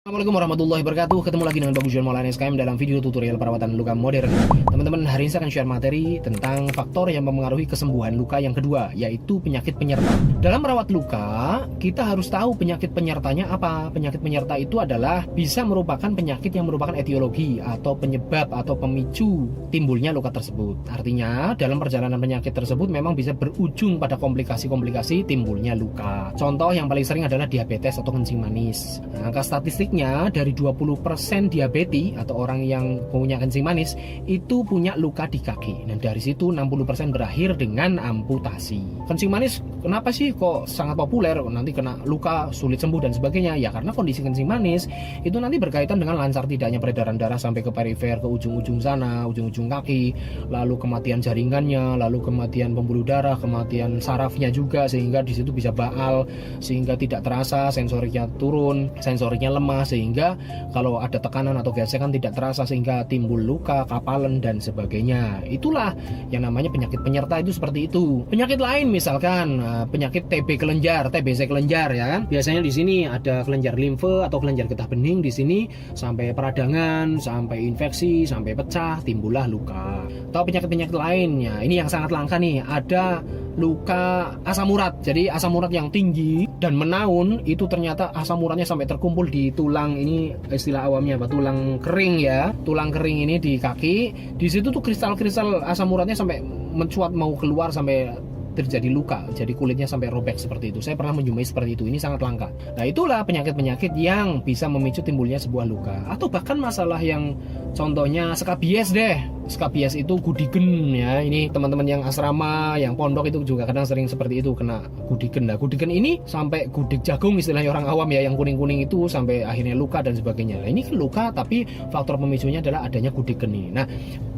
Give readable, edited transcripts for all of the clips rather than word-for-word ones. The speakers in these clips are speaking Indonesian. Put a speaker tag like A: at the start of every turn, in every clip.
A: Assalamualaikum warahmatullahi wabarakatuh. Ketemu lagi dengan Bagus Juan Maulana SKM dalam video tutorial perawatan luka modern. Teman-teman, hari ini saya akan share materi tentang faktor yang mempengaruhi kesembuhan luka yang kedua, yaitu penyakit penyerta. Dalam merawat luka, kita harus tahu penyakit penyertanya apa. Penyakit penyerta itu adalah bisa merupakan penyakit yang merupakan etiologi atau penyebab atau pemicu timbulnya luka tersebut. Artinya, dalam perjalanan penyakit tersebut memang bisa berujung pada komplikasi-komplikasi timbulnya luka. Contoh yang paling sering adalah diabetes atau kencing manis. Nah, angka statistiknya dari 20% diabetes atau orang yang punya kencing manis itu punya luka di kaki. Dan dari situ 60% berakhir dengan amputasi. Kencing manis kenapa sih kok sangat populer? Nanti kena luka, sulit sembuh dan sebagainya. Ya karena kondisi kencing manis itu nanti berkaitan dengan lancar tidaknya peredaran darah sampai ke perifer, ke ujung-ujung sana, ujung-ujung kaki, lalu kematian jaringannya, lalu kematian pembuluh darah, kematian sarafnya juga, sehingga di situ bisa baal, sehingga tidak terasa, sensoriknya turun, sensoriknya lemah, sehingga kalau ada tekanan atau gesekan tidak terasa, sehingga timbul luka, kapalan dan sebagainya. Itulah yang namanya penyakit penyerta, itu seperti itu. Penyakit lain misalkan penyakit TB kelenjar, TBC kelenjar ya kan. Biasanya di sini ada kelenjar limfe atau kelenjar getah bening di sini sampai peradangan, sampai infeksi, sampai pecah, timbullah luka. Atau penyakit-penyakit lainnya, ini yang sangat langka nih, ada luka asam urat. Jadi asam urat yang tinggi dan menaun itu ternyata asam uratnya sampai terkumpul di tulang, ini istilah awamnya apa? Tulang kering ya. Tulang kering ini di kaki. Di situ tuh kristal-kristal asam uratnya sampai mencuat mau keluar sampai terjadi luka, jadi kulitnya sampai robek seperti itu. Saya pernah menjumpai seperti itu. Ini sangat langka. Nah, itulah penyakit-penyakit yang bisa memicu timbulnya sebuah luka. Atau bahkan masalah yang contohnya skabies deh. Skabies itu gudigen ya. Ini teman-teman yang asrama, yang pondok itu juga kadang sering seperti itu, kena gudigen. Nah, gudigen ini sampai gudik jagung istilahnya orang awam ya, yang kuning-kuning itu sampai akhirnya luka dan sebagainya. Nah, ini kan luka tapi faktor pemicunya adalah adanya gudigen ini. Nah,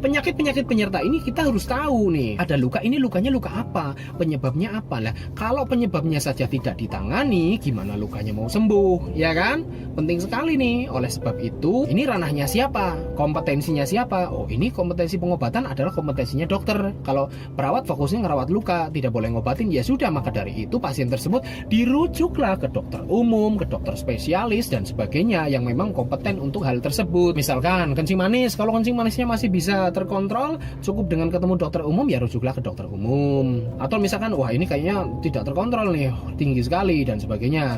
A: penyakit-penyakit penyerta ini kita harus tahu nih. Ada luka, ini lukanya luka apa? Penyebabnya apa? Lah, kalau penyebabnya saja tidak ditangani, gimana lukanya mau sembuh? Ya kan? Penting sekali nih. Oleh sebab itu, ini ranahnya siapa? Kompetensinya siapa? Oh, ini kompetensi pengobatan adalah kompetensinya dokter. Kalau perawat fokusnya ngerawat luka, tidak boleh ngobatin, ya sudah, maka dari itu pasien tersebut dirujuklah ke dokter umum, ke dokter spesialis dan sebagainya yang memang kompeten untuk hal tersebut. Misalkan kencing manis, kalau kencing manisnya masih bisa terkontrol, cukup dengan ketemu dokter umum, ya rujuklah ke dokter umum. Atau misalkan wah ini kayaknya tidak terkontrol nih, tinggi sekali dan sebagainya,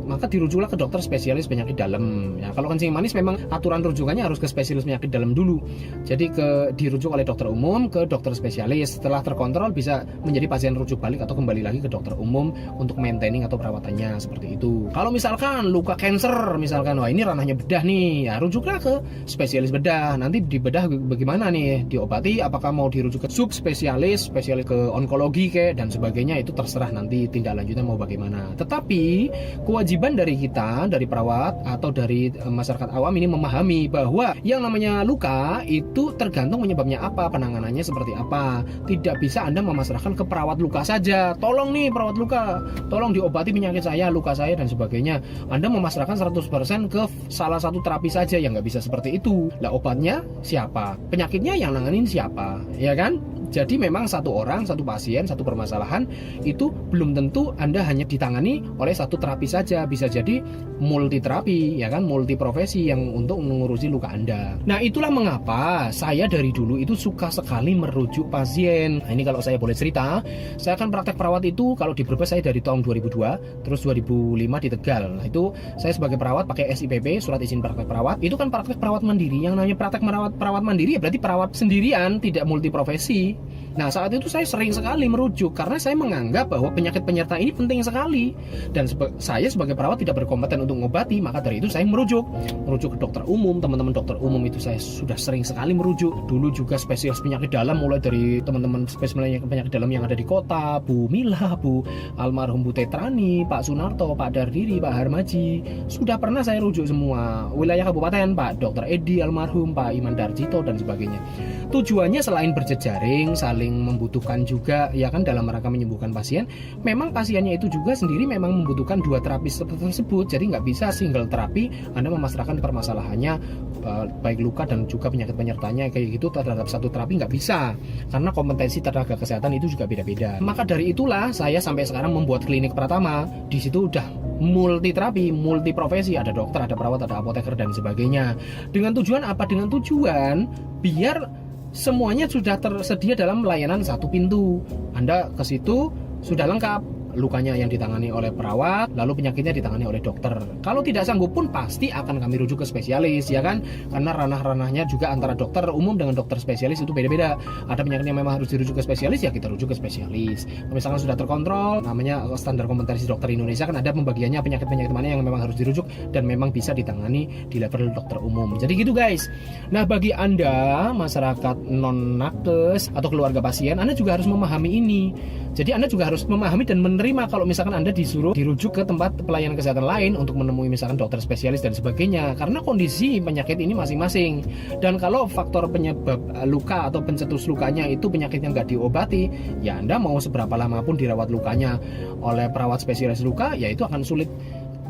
A: maka dirujuklah ke dokter spesialis penyakit dalam ya. Kalau kencing manis memang aturan rujukannya harus ke spesialis penyakit dalam dulu, jadi dirujuk oleh dokter umum ke dokter spesialis. Setelah terkontrol bisa menjadi pasien rujuk balik atau kembali lagi ke dokter umum untuk maintaining atau perawatannya, seperti itu. Kalau misalkan luka cancer misalkan, wah ini ranahnya bedah nih, ya rujuklah ke spesialis bedah. Nanti di bedah bagaimana nih, diobati, apakah mau dirujuk ke subspesialis, spesialis ke onkologi ke dan sebagainya, itu terserah nanti tindak lanjutnya mau bagaimana. Tetapi kewajiban dari kita, dari perawat atau dari masyarakat awam ini memahami bahwa yang namanya luka itu tergantung penyebabnya apa, penanganannya seperti apa. Tidak bisa Anda memasrahkan ke perawat luka saja. Tolong nih perawat luka, tolong diobati penyakit saya, luka saya dan sebagainya. Anda memasrahkan 100% ke salah satu terapi saja, yang nggak bisa seperti itu. Lah, obatnya siapa? Penyakitnya yang nanganin siapa? Ya kan? Jadi memang satu orang, satu pasien, satu permasalahan itu belum tentu Anda hanya ditangani oleh satu terapi saja. Bisa jadi multi terapi, ya kan, multi profesi yang untuk mengurusi luka Anda. Nah, itulah mengapa saya dari dulu itu suka sekali merujuk pasien. Nah, ini kalau saya boleh cerita, saya kan praktek perawat itu kalau di Brebes saya dari tahun 2002, terus 2005 di Tegal. Nah, itu saya sebagai perawat pakai SIPP, surat izin praktek perawat. Itu kan praktek perawat mandiri. Yang namanya praktek perawat mandiri ya berarti perawat sendirian, tidak multi profesi. Nah, saat itu saya sering sekali merujuk karena saya menganggap bahwa penyakit penyerta ini penting sekali, dan saya sebagai perawat tidak berkompeten untuk mengobati, maka dari itu saya merujuk ke dokter umum. Teman-teman dokter umum itu saya sudah sering sekali merujuk. Dulu juga spesialis penyakit dalam, mulai dari teman-teman spesialis penyakit dalam yang ada di kota, Bu Mila, Bu almarhum Bu Tetrani, Pak Sunarto, Pak Dardiri, Pak Harmaji, sudah pernah saya rujuk semua. Wilayah kabupaten, Pak Dr. Edi almarhum, Pak Iman Darjito dan sebagainya. Tujuannya selain berjejaring, saling membutuhkan juga ya kan dalam rangka menyembuhkan pasien. Memang pasiennya itu juga sendiri memang membutuhkan dua terapis tersebut. Jadi nggak bisa single terapi Anda memasrahkan permasalahannya baik luka dan juga penyakit penyertanya kayak gitu terhadap satu terapi, nggak bisa. Karena kompetensi tenaga kesehatan itu juga beda-beda. Maka dari itulah saya sampai sekarang membuat klinik Pratama. Di situ udah multi terapi, multi profesi, ada dokter, ada perawat, ada apoteker dan sebagainya. Dengan tujuan apa? Dengan tujuan biar semuanya sudah tersedia dalam layanan satu pintu. Anda ke situ sudah lengkap, lukanya yang ditangani oleh perawat, lalu penyakitnya ditangani oleh dokter. Kalau tidak sanggup pun pasti akan kami rujuk ke spesialis, ya kan? Karena ranah-ranahnya juga antara dokter umum dengan dokter spesialis itu beda-beda. Ada penyakit yang memang harus dirujuk ke spesialis, ya kita rujuk ke spesialis. Kalau misalkan sudah terkontrol, namanya standar kompetensi dokter Indonesia kan ada pembagiannya penyakit-penyakit mana yang memang harus dirujuk dan memang bisa ditangani di level dokter umum. Jadi gitu guys. Nah, bagi Anda masyarakat non nakes atau keluarga pasien, Anda juga harus memahami ini. Jadi Anda juga harus memahami dan menerima kalau misalkan Anda disuruh dirujuk ke tempat pelayanan kesehatan lain untuk menemui misalkan dokter spesialis dan sebagainya, karena kondisi penyakit ini masing-masing. Dan kalau faktor penyebab luka atau pencetus lukanya itu penyakit yang nggak diobati, ya Anda mau seberapa lama pun dirawat lukanya oleh perawat spesialis luka, ya itu akan sulit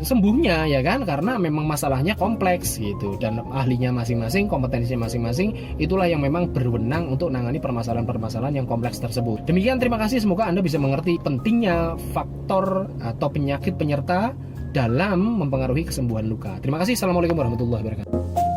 A: sembuhnya, ya kan, karena memang masalahnya kompleks gitu dan ahlinya masing-masing, kompetensinya masing-masing, itulah yang memang berwenang untuk menangani permasalahan-permasalahan yang kompleks tersebut. Demikian, terima kasih, semoga Anda bisa mengerti pentingnya faktor atau penyakit penyerta dalam mempengaruhi kesembuhan luka. Terima kasih. Assalamualaikum warahmatullahi wabarakatuh.